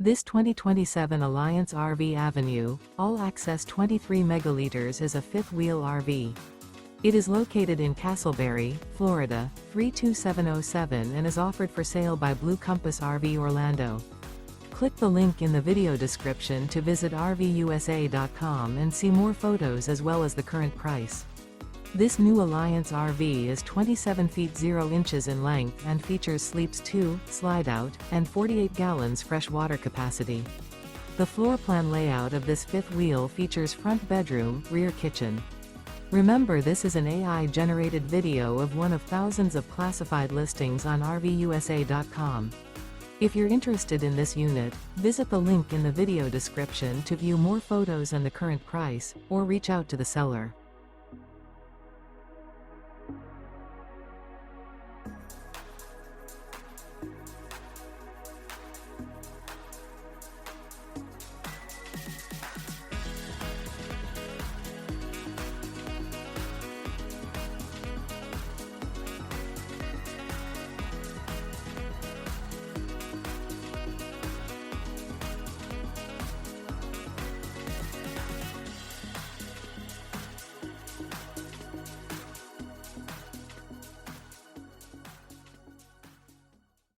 This 2027 Alliance RV Avenue, all-access 23 megaliters is a fifth-wheel RV. It is located in Casselberry, Florida, 32707 and is offered for sale by Blue Compass RV Orlando. Click the link in the video description to visit RVUSA.com and see more photos as well as the current price. This new Alliance RV is 27 feet 0 inches in length and features sleeps 2, slide-out, and 48 gallons fresh water capacity. The floor plan layout of this fifth wheel features front bedroom, rear kitchen. Remember, this is an AI-generated video of one of thousands of classified listings on RVUSA.com. If you're interested in this unit, visit the link in the video description to view more photos and the current price, or reach out to the seller.